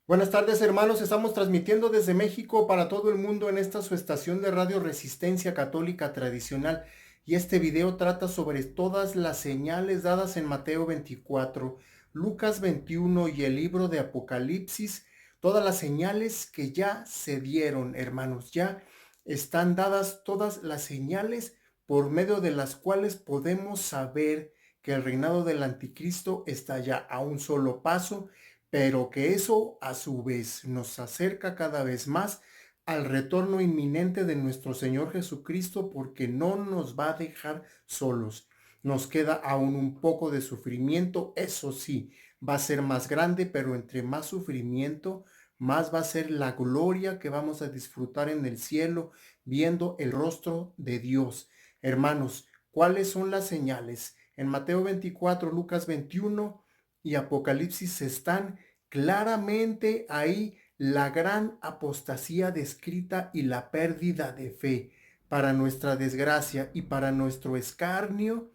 Buenas tardes, hermanos. Estamos transmitiendo desde México para todo el mundo en esta su estación de radio Resistencia Católica Tradicional. Y este video trata sobre todas las señales dadas en Mateo 24, Lucas 21 y el libro de Apocalipsis. Todas las señales que ya se dieron, hermanos. Ya están dadas todas las señales por medio de las cuales podemos saber que el reinado del anticristo está ya a un solo paso, pero que eso a su vez nos acerca cada vez más al retorno inminente de nuestro Señor Jesucristo, porque no nos va a dejar solos. Nos queda aún un poco de sufrimiento, eso sí, va a ser más grande, pero entre más sufrimiento, más va a ser la gloria que vamos a disfrutar en el cielo, viendo el rostro de Dios. Hermanos, ¿cuáles son las señales? En Mateo 24, Lucas 21 y Apocalipsis están claramente ahí la gran apostasía descrita y la pérdida de fe. Para nuestra desgracia y para nuestro escarnio,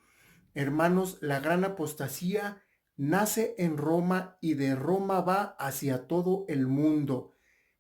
hermanos, la gran apostasía nace en Roma y de Roma va hacia todo el mundo.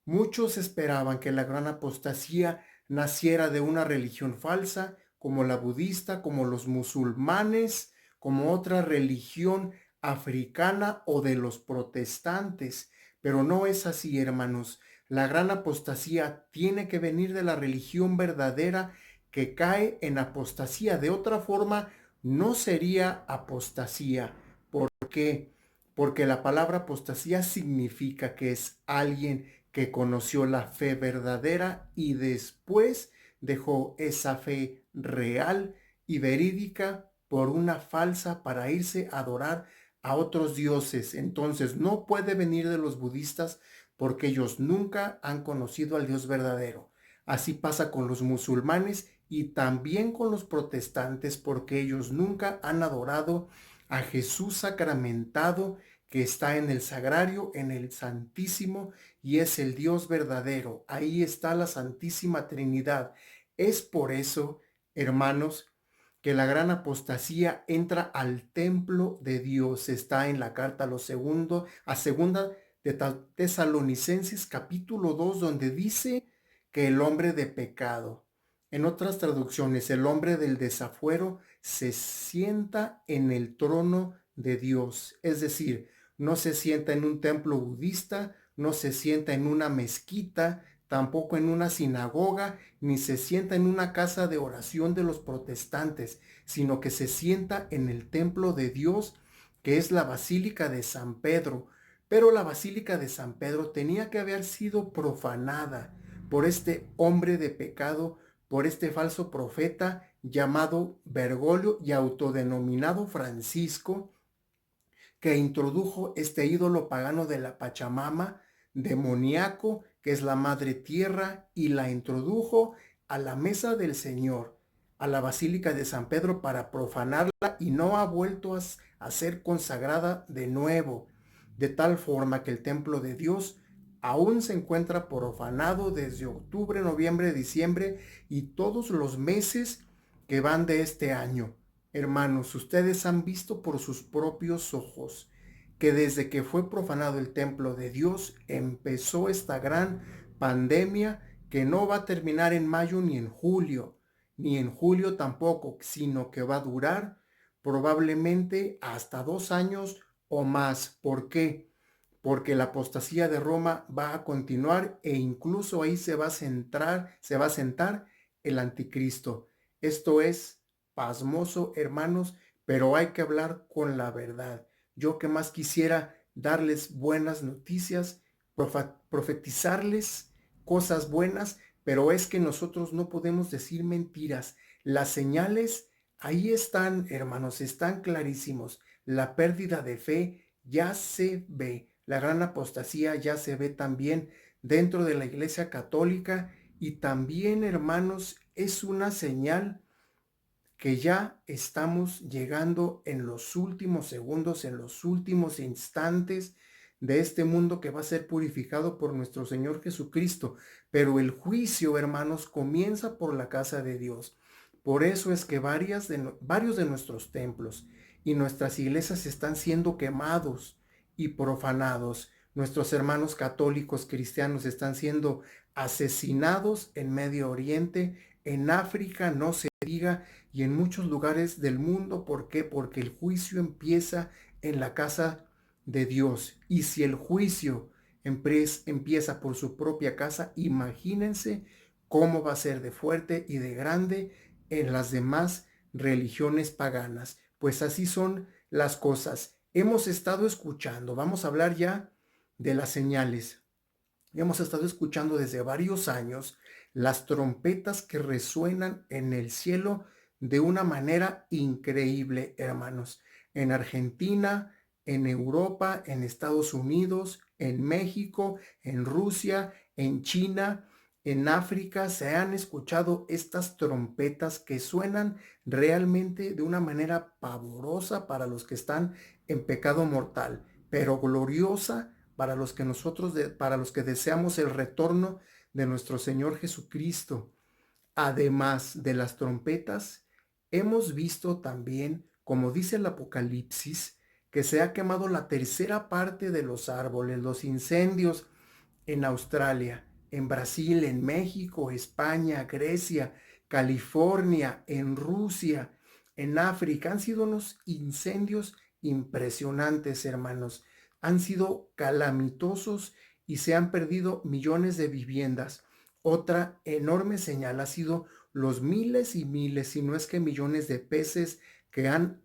Muchos esperaban que la gran apostasía naciera de una religión falsa, como la budista, como los musulmanes, como otra religión africana o de los protestantes. Pero no es así, hermanos. La gran apostasía tiene que venir de la religión verdadera que cae en apostasía. De otra forma, no sería apostasía. ¿Por qué? Porque la palabra apostasía significa que es alguien que conoció la fe verdadera y después dejó esa fe real y verídica por una falsa para irse a adorar a otros dioses. Entonces no puede venir de los budistas porque ellos nunca han conocido al Dios verdadero. Así pasa con los musulmanes y también con los protestantes, porque ellos nunca han adorado a Jesús sacramentado, que está en el sagrario, en el santísimo, y es el Dios verdadero. Ahí está la Santísima Trinidad. Es por eso, hermanos, que la gran apostasía entra al templo de Dios. Está en la carta a segunda de Tesalonicenses capítulo 2, donde dice que el hombre de pecado, en otras traducciones, el hombre del desafuero, se sienta en el trono de Dios. Es decir, no se sienta en un templo budista, no se sienta en una mezquita, tampoco en una sinagoga, ni se sienta en una casa de oración de los protestantes, sino que se sienta en el templo de Dios, que es la Basílica de San Pedro. Pero la Basílica de San Pedro tenía que haber sido profanada por este hombre de pecado, por este falso profeta llamado Bergoglio y autodenominado Francisco, que introdujo este ídolo pagano de la Pachamama, demoníaco, que es la madre tierra, y la introdujo a la mesa del Señor, a la Basílica de San Pedro, para profanarla, y no ha vuelto a ser consagrada de nuevo, de tal forma que el templo de Dios aún se encuentra profanado desde octubre, noviembre, diciembre y todos los meses que van de este año. Hermanos, ustedes han visto por sus propios ojos que desde que fue profanado el templo de Dios empezó esta gran pandemia, que no va a terminar en mayo ni en julio tampoco, sino que va a durar probablemente hasta 2 años o más. ¿Por qué? Porque la apostasía de Roma va a continuar e incluso ahí se va a sentar el anticristo. Esto es pasmoso, hermanos, pero hay que hablar con la verdad. Yo que más quisiera darles buenas noticias, profetizarles cosas buenas, pero es que nosotros no podemos decir mentiras. Las señales ahí están, hermanos, están clarísimos. La pérdida de fe ya se ve. La gran apostasía ya se ve también dentro de la Iglesia Católica, y también, hermanos, es una señal que ya estamos llegando en los últimos segundos, en los últimos instantes de este mundo que va a ser purificado por nuestro Señor Jesucristo. Pero el juicio, hermanos, comienza por la casa de Dios. Por eso es que varios de nuestros templos y nuestras iglesias están siendo quemados y profanados, Nuestros hermanos católicos cristianos están siendo asesinados en Medio Oriente, en África, no se diga, y en muchos lugares del mundo. ¿Por qué? Porque el juicio empieza en la casa de Dios. Y si el juicio empieza por su propia casa, imagínense cómo va a ser de fuerte y de grande en las demás religiones paganas. Pues así son las cosas. Hemos estado escuchando, vamos a hablar ya de las señales. Hemos estado escuchando desde varios años las trompetas que resuenan en el cielo de una manera increíble, hermanos. En Argentina, en Europa, en Estados Unidos, en México, en Rusia, en China, en África, se han escuchado estas trompetas que suenan realmente de una manera pavorosa para los que están en pecado mortal, pero gloriosa para los que deseamos el retorno de nuestro Señor Jesucristo. Además de las trompetas, hemos visto también, como dice el Apocalipsis, que se ha quemado la tercera parte de los árboles, los incendios en Australia, en Brasil, en México, España, Grecia, California, en Rusia, en África. Han sido unos incendios impresionantes, hermanos. Han sido calamitosos y se han perdido millones de viviendas. Otra enorme señal ha sido los miles y miles, si no es que millones de peces que han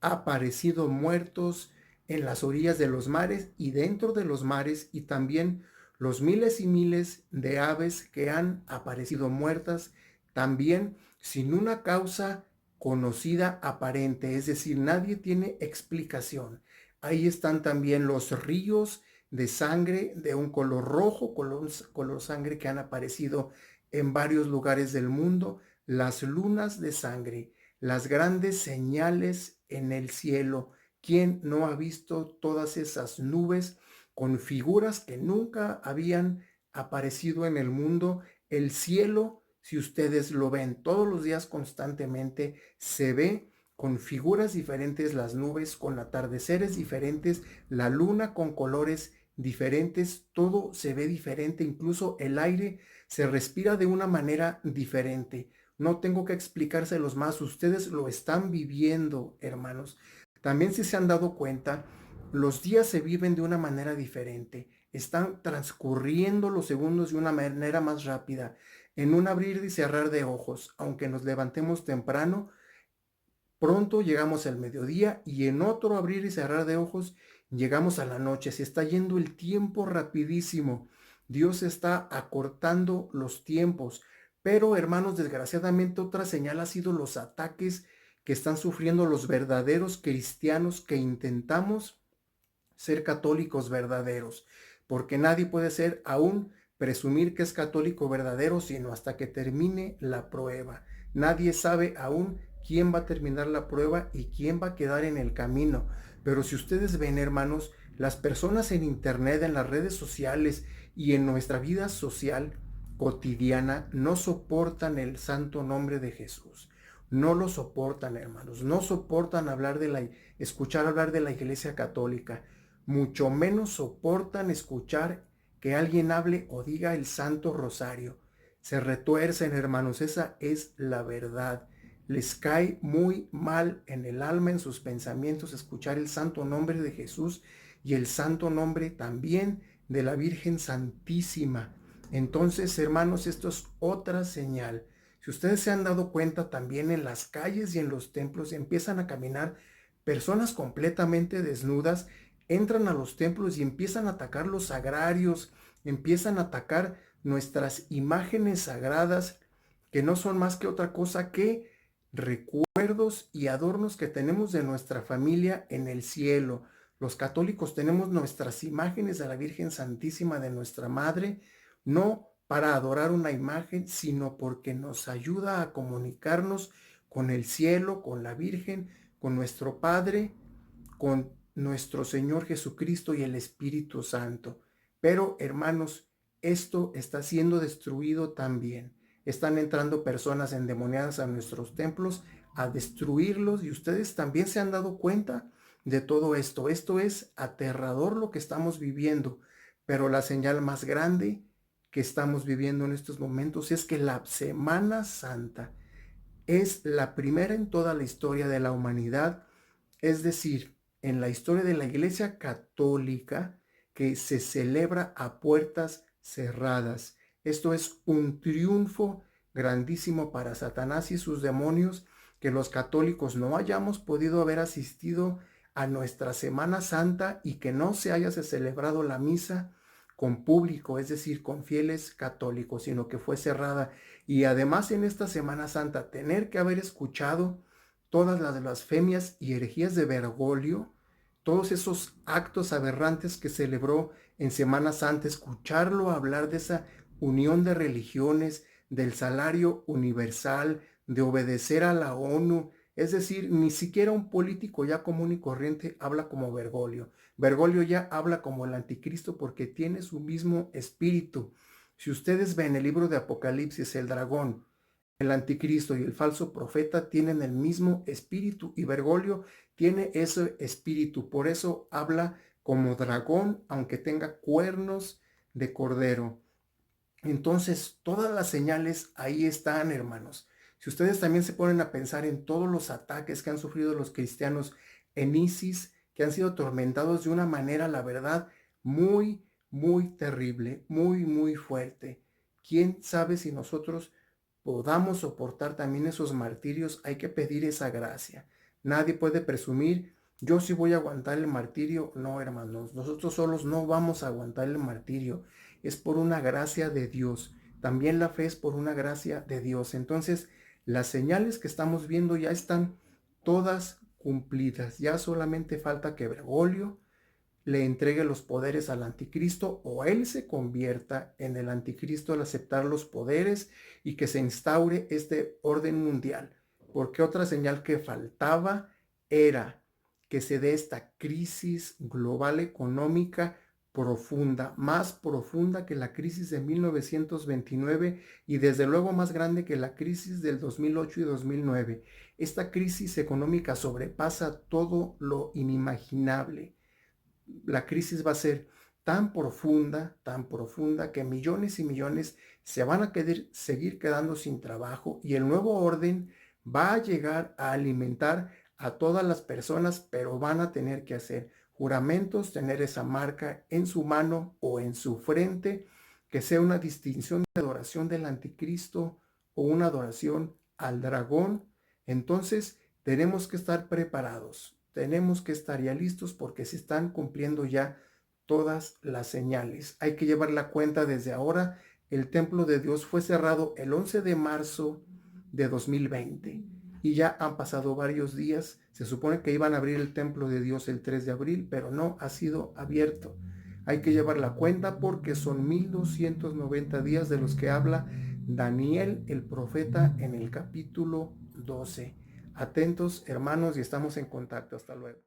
aparecido muertos en las orillas de los mares y dentro de los mares, y también los miles y miles de aves que han aparecido muertas, también sin una causa conocida aparente, es decir, nadie tiene explicación. Ahí están también los ríos de sangre de un color rojo, color sangre, que han aparecido en varios lugares del mundo, las lunas de sangre, las grandes señales en el cielo. ¿Quién no ha visto todas esas nubes con figuras que nunca habían aparecido en el mundo? El cielo, si ustedes lo ven todos los días constantemente, se ve con figuras diferentes las nubes, con atardeceres diferentes, la luna con colores diferentes, todo se ve diferente, incluso el aire se respira de una manera diferente. No tengo que explicárselos más, ustedes lo están viviendo, hermanos. También, si se han dado cuenta, los días se viven de una manera diferente. Están transcurriendo los segundos de una manera más rápida, en un abrir y cerrar de ojos. Aunque nos levantemos temprano, pronto llegamos al mediodía, y en otro abrir y cerrar de ojos llegamos a la noche. Se está yendo el tiempo rapidísimo. Dios está acortando los tiempos. Pero, hermanos, desgraciadamente otra señal ha sido los ataques que están sufriendo los verdaderos cristianos que intentamos ser católicos verdaderos, porque nadie puede ser aún presumir que es católico verdadero sino hasta que termine la prueba. Nadie sabe aún quién va a terminar la prueba y quién va a quedar en el camino. Pero si ustedes ven, hermanos, las personas en internet, en las redes sociales y en nuestra vida social cotidiana no soportan el santo nombre de Jesús. No lo soportan, hermanos. No soportan escuchar hablar de la Iglesia Católica. Mucho menos soportan escuchar que alguien hable o diga el Santo Rosario. Se retuercen, hermanos. Esa es la verdad. Les cae muy mal en el alma, en sus pensamientos, escuchar el santo nombre de Jesús y el santo nombre también de la Virgen Santísima. Entonces, hermanos, esto es otra señal. Si ustedes se han dado cuenta, también en las calles y en los templos empiezan a caminar personas completamente desnudas, entran a los templos y empiezan a atacar los sagrarios, empiezan a atacar nuestras imágenes sagradas, que no son más que otra cosa que recuerdos y adornos que tenemos de nuestra familia en el cielo. Los católicos tenemos nuestras imágenes de la Virgen Santísima, de nuestra Madre, no para adorar una imagen, sino porque nos ayuda a comunicarnos con el cielo, con la Virgen, con nuestro Padre, con nuestro Señor Jesucristo y el Espíritu Santo. Pero, hermanos, esto está siendo destruido también. Están entrando personas endemoniadas a nuestros templos a destruirlos, y ustedes también se han dado cuenta de todo esto. Esto es aterrador lo que estamos viviendo, pero la señal más grande que estamos viviendo en estos momentos es que la Semana Santa es la primera en toda la historia de la humanidad, es decir, en la historia de la Iglesia Católica, que se celebra a puertas cerradas. Esto es un triunfo grandísimo para Satanás y sus demonios, que los católicos no hayamos podido haber asistido a nuestra Semana Santa y que no se haya celebrado la misa con público, es decir, con fieles católicos, sino que fue cerrada. Y además en esta Semana Santa tener que haber escuchado todas las blasfemias y herejías de Bergoglio, todos esos actos aberrantes que celebró en Semana Santa, escucharlo hablar de esa unión de religiones, del salario universal, de obedecer a la ONU, es decir, ni siquiera un político ya común y corriente habla como Bergoglio. Bergoglio ya habla como el anticristo porque tiene su mismo espíritu. Si ustedes ven el libro de Apocalipsis, el dragón, el anticristo y el falso profeta tienen el mismo espíritu y Bergoglio tiene ese espíritu. Por eso habla como dragón, aunque tenga cuernos de cordero. Entonces, todas las señales ahí están, hermanos. Si ustedes también se ponen a pensar en todos los ataques que han sufrido los cristianos en ISIS, que han sido atormentados de una manera, la verdad, muy, muy terrible, muy, muy fuerte. ¿Quién sabe si nosotros podamos soportar también esos martirios? Hay que pedir esa gracia. Nadie puede presumir, yo sí voy a aguantar el martirio. No, hermanos, nosotros solos no vamos a aguantar el martirio. Es por una gracia de Dios. También la fe es por una gracia de Dios. Entonces, las señales que estamos viendo ya están todas cumplidas. Ya solamente falta que Bergoglio le entregue los poderes al anticristo o él se convierta en el anticristo al aceptar los poderes y que se instaure este orden mundial. Porque otra señal que faltaba era que se dé esta crisis global económica profunda, más profunda que la crisis de 1929 y desde luego más grande que la crisis del 2008 y 2009. Esta crisis económica sobrepasa todo lo inimaginable. La crisis va a ser tan profunda que millones y millones se van a seguir quedando sin trabajo y el nuevo orden va a llegar a alimentar a todas las personas, pero van a tener que hacer juramentos, tener esa marca en su mano o en su frente, que sea una distinción de adoración del anticristo o una adoración al dragón. Entonces tenemos que estar preparados, tenemos que estar ya listos porque se están cumpliendo ya todas las señales. Hay que llevar la cuenta desde ahora. El templo de Dios fue cerrado el 11 de marzo de 2020 y ya han pasado varios días. Se supone que iban a abrir el templo de Dios el 3 de abril, pero no ha sido abierto. Hay que llevar la cuenta porque son 1290 días de los que habla Daniel el profeta en el capítulo 12. Atentos, hermanos, y estamos en contacto. Hasta luego.